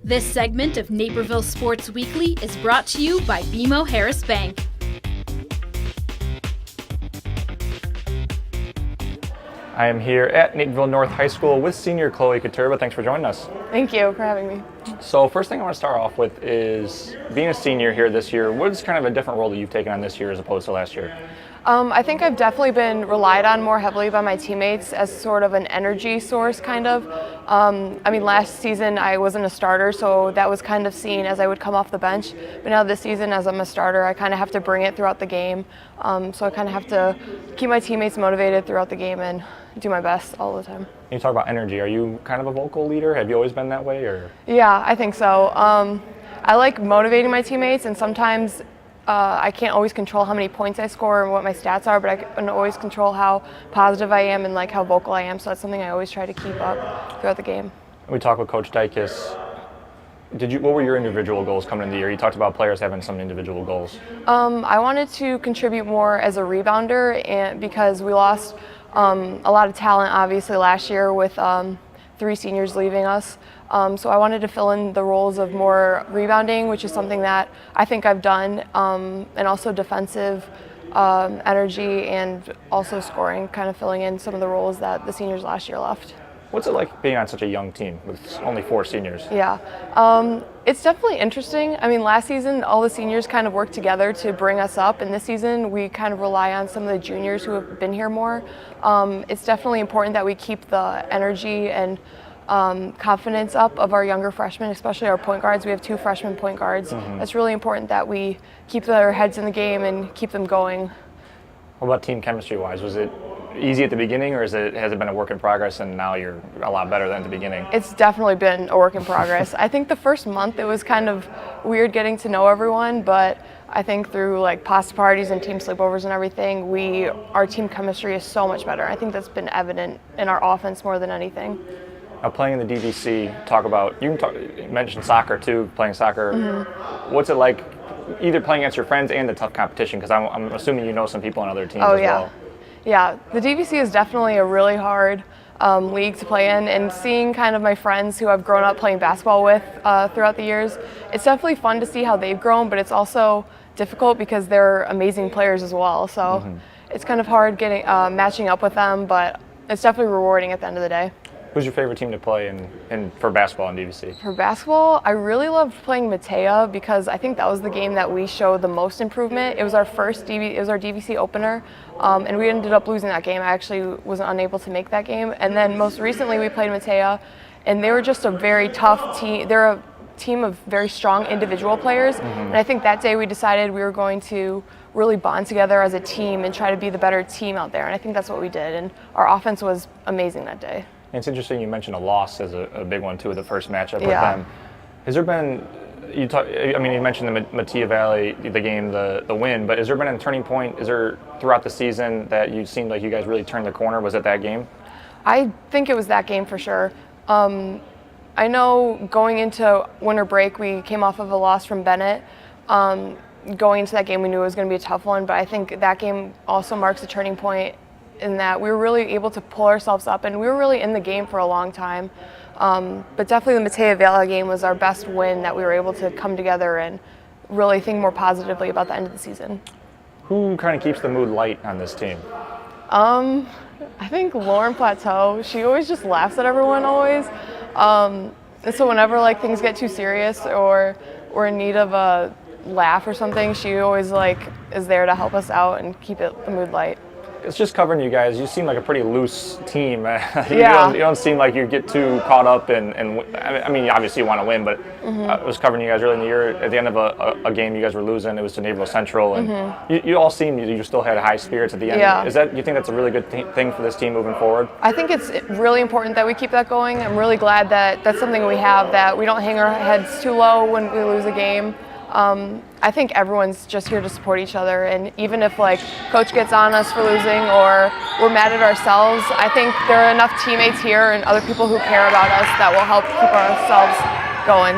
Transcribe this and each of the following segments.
This segment of Naperville Sports Weekly is brought to you by BMO Harris Bank. I am here at Naperville North High School with senior Chole Kotrba. Thanks for joining us. Thank you for having me. So first thing I want to start off with is being a senior here this year. What is kind of a different role that you've taken on this year as opposed to last year? I think I've definitely been relied on more heavily by my teammates as sort of an energy source, kind of. Last season I wasn't a starter, so that was kind of seen as I would come off the bench. But now this season, as I'm a starter, I kind of have to bring it throughout the game. So I kind of have to keep my teammates motivated throughout the game and do my best all the time. You talk about energy. Are you kind of a vocal leader? Have you always been that way, or? Yeah, I think so. I like motivating my teammates, and sometimes I can't always control how many points I score and what my stats are, but I can always control how positive I am and like how vocal I am. So that's something I always try to keep up throughout the game. We talked with Coach Dykes. What were your individual goals coming into the year? You talked about players having some individual goals. I wanted to contribute more as a rebounder, and because we lost a lot of talent obviously last year with 3 seniors leaving us. So I wanted to fill in the roles of more rebounding, which is something that I think I've done, and also defensive energy and also scoring, kind of filling in some of the roles that the seniors last year left. What's it like being on such a young team with only 4 seniors? Yeah, it's definitely interesting. I mean, last season all the seniors kind of worked together to bring us up, and this season we kind of rely on some of the juniors who have been here more. It's definitely important that we keep the energy and confidence up of our younger freshmen, especially our point guards. We have 2 freshman point guards. It's really important that we keep their heads in the game and keep them going. What about team chemistry-wise? Was it easy at the beginning, or has it been a work in progress and now you're a lot better than at the beginning? It's definitely been a work in progress. I think the first month it was kind of weird getting to know everyone, but I think through like pasta parties and team sleepovers and everything, our team chemistry is so much better. I think that's been evident in our offense more than anything. Now playing in the DVC, you mentioned soccer too, playing soccer. What's it like either playing against your friends and the tough competition? Because I'm assuming you know some people on other teams as well. Yeah, the DVC is definitely a really hard league to play in, and seeing kind of my friends who I've grown up playing basketball with throughout the years, it's definitely fun to see how they've grown, but it's also difficult because they're amazing players as well. So it's kind of hard getting matching up with them, but it's definitely rewarding at the end of the day. Who's your favorite team to play for basketball in DVC? For basketball, I really loved playing Matea because I think that was the game that we showed the most improvement. It was our DVC opener, and we ended up losing that game. I actually was unable to make that game. And then most recently we played Matea, and they were just a very tough team. They're a team of very strong individual players, and I think that day we decided we were going to really bond together as a team and try to be the better team out there, and I think that's what we did, and our offense was amazing that day. It's interesting you mentioned a loss as a big one too, the first matchup with them. Has there been, you mentioned the Matea Valley, the game, the win, but has there been a turning point? Is there throughout the season that you seemed like you guys really turned the corner? Was it that game? I think it was that game for sure. I know going into winter break, we came off of a loss from Bennett. Going into that game, we knew it was going to be a tough one, but I think that game also marks a turning point in that we were really able to pull ourselves up, and we were really in the game for a long time. But definitely the Matea Valley game was our best win, that we were able to come together and really think more positively about the end of the season. Who kind of keeps the mood light on this team? I think Lauren Plateau. She always just laughs at everyone always. And so whenever like things get too serious or we're in need of a laugh or something, she always is there to help us out and keep the mood light. It's just covering you guys. You seem like a pretty loose team. You don't seem like you get too caught up in obviously you want to win, but it was covering you guys early in the year. At the end of a game you guys were losing, it was to Naperville Central, and you all seemed you still had high spirits at the end. Yeah. You think that's a really good thing for this team moving forward? I think it's really important that we keep that going. I'm really glad that that's something we have, that we don't hang our heads too low when we lose a game. I think everyone's just here to support each other, and even if coach gets on us for losing or we're mad at ourselves, I think there are enough teammates here and other people who care about us that will help keep ourselves going.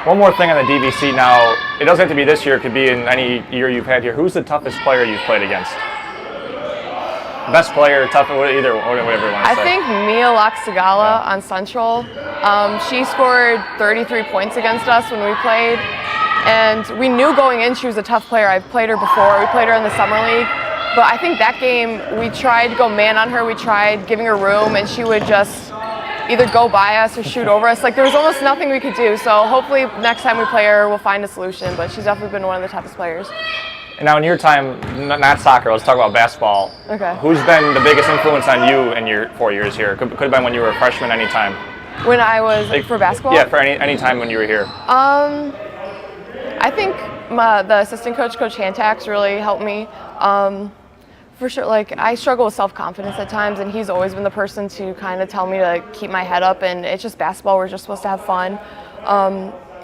One more thing on the DVC now. It doesn't have to be this year, it could be in any year you've had here. Who's the toughest player you've played against? Best player, tough, either, whatever you want to say. I think Mia Laxagala on Central. She scored 33 points against us when we played. And we knew going in she was a tough player. I've played her before. We played her in the summer league. But I think that game we tried to go man on her. We tried giving her room, and she would just either go by us or shoot over us. Like, there was almost nothing we could do. So hopefully next time we play her, we'll find a solution. But she's definitely been one of the toughest players. And now in your time, not soccer, let's talk about basketball. Okay. Who's been the biggest influence on you in your 4 years here? Could have been when you were a freshman, anytime. When I was for basketball? Yeah, for any time when you were here. I think the assistant coach, Coach Hantax, really helped me. For sure, like, I struggle with self-confidence at times, and he's always been the person to kind of tell me to keep my head up, and it's just basketball. We're just supposed to have fun.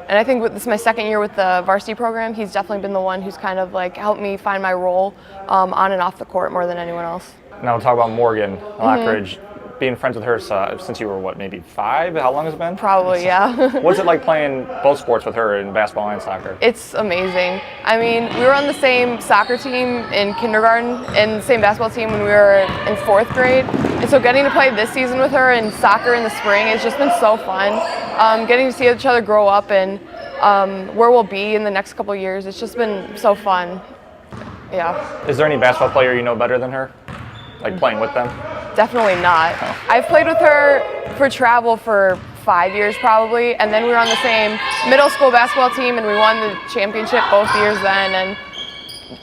And I think this is my second year with the varsity program. He's definitely been the one who's kind of helped me find my role on and off the court more than anyone else. Now we'll talk about Morgan Lockridge. Being friends with her since you were, what, maybe 5? How long has it been? Probably, yeah. What's it like playing both sports with her in basketball and soccer? It's amazing. I mean, we were on the same soccer team in kindergarten and the same basketball team when we were in 4th grade. And so getting to play this season with her in soccer in the spring, it's just been so fun. Getting to see each other grow up and where we'll be in the next couple of years, it's just been so fun. Yeah. Is there any basketball player you know better than her? Like playing with them? Definitely not. Oh. I've played with her for travel for 5 years probably, and then we were on the same middle school basketball team and we won the championship both years then. And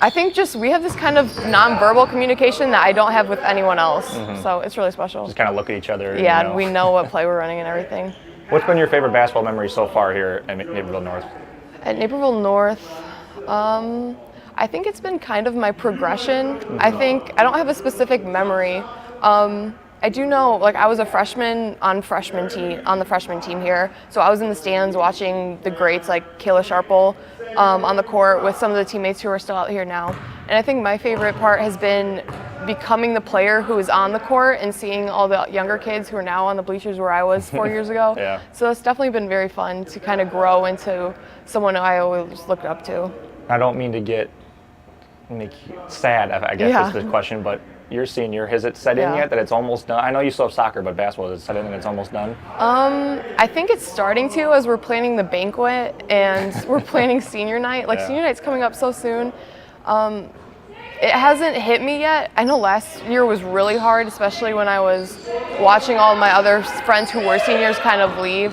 I think just we have this kind of nonverbal communication that I don't have with anyone else. So it's really special. Just kind of look at each other. Yeah, and we know what play we're running and everything. What's been your favorite basketball memory so far here at Naperville North? At Naperville North, I think it's been kind of my progression. I think I don't have a specific memory. I do know, I was a freshman on the freshman team here, so I was in the stands watching the greats like Kayla Sharple on the court with some of the teammates who are still out here now. And I think my favorite part has been becoming the player who is on the court and seeing all the younger kids who are now on the bleachers where I was 4 years ago. Yeah. So it's definitely been very fun to kind of grow into someone I always looked up to. I don't mean to make you sad, I guess is the question, but your senior, has it set in yet that it's almost done? I know you still have soccer, but basketball, has it set in that it's almost done? I think it's starting to as we're planning the banquet and we're planning senior night. Senior night's coming up so soon. It hasn't hit me yet. I know last year was really hard, especially when I was watching all my other friends who were seniors kind of leave.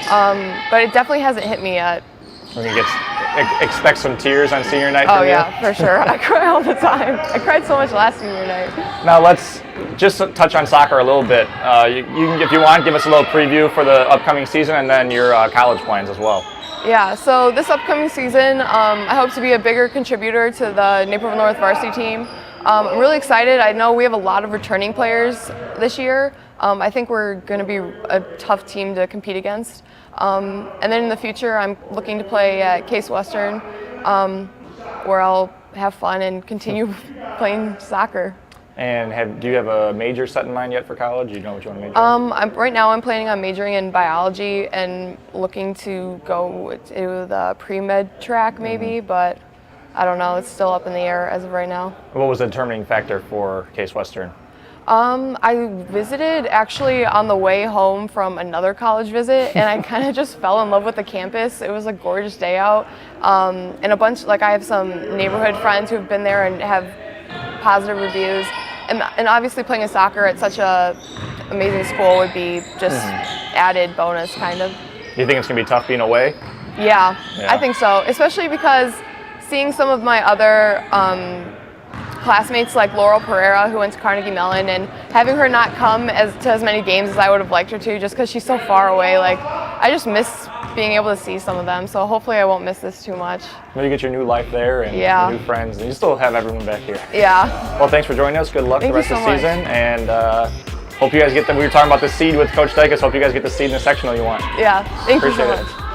But it definitely hasn't hit me yet. When you expect some tears on senior night from you? Oh yeah, for sure. I cry all the time. I cried so much last senior night. Now let's just touch on soccer a little bit. You can, if you want, give us a little preview for the upcoming season and then your college plans as well. Yeah, so this upcoming season, I hope to be a bigger contributor to the Naperville North varsity team. I'm really excited. I know we have a lot of returning players this year. I think we're going to be a tough team to compete against. And then in the future, I'm looking to play at Case Western, where I'll have fun and continue playing soccer. And do you have a major set in mind yet for college? Do you know what you want to major in? Right now I'm planning on majoring in biology and looking to go to the pre-med track maybe, but I don't know. It's still up in the air as of right now. What was the determining factor for Case Western? I visited actually on the way home from another college visit, and I kind of just fell in love with the campus. It was a gorgeous day out, and a bunch, I have some neighborhood friends who have been there and have positive reviews, and obviously playing a soccer at such a amazing school would be just added bonus kind of. Do you think it's going to be tough being away? Yeah, I think so, especially because seeing some of my other classmates like Laurel Pereira, who went to Carnegie Mellon, and having her not come to as many games as I would have liked her to, just because she's so far away. I just miss being able to see some of them. So hopefully I won't miss this too much. Well, you get your new life there and your new friends, and you still have everyone back here. Yeah. Well, thanks for joining us. Good luck the rest of the season, and hope you guys get we were talking about the seed with Coach Dykes. Hope you guys get the seed in the sectional you want. Yeah. Thank you so much. Appreciate it.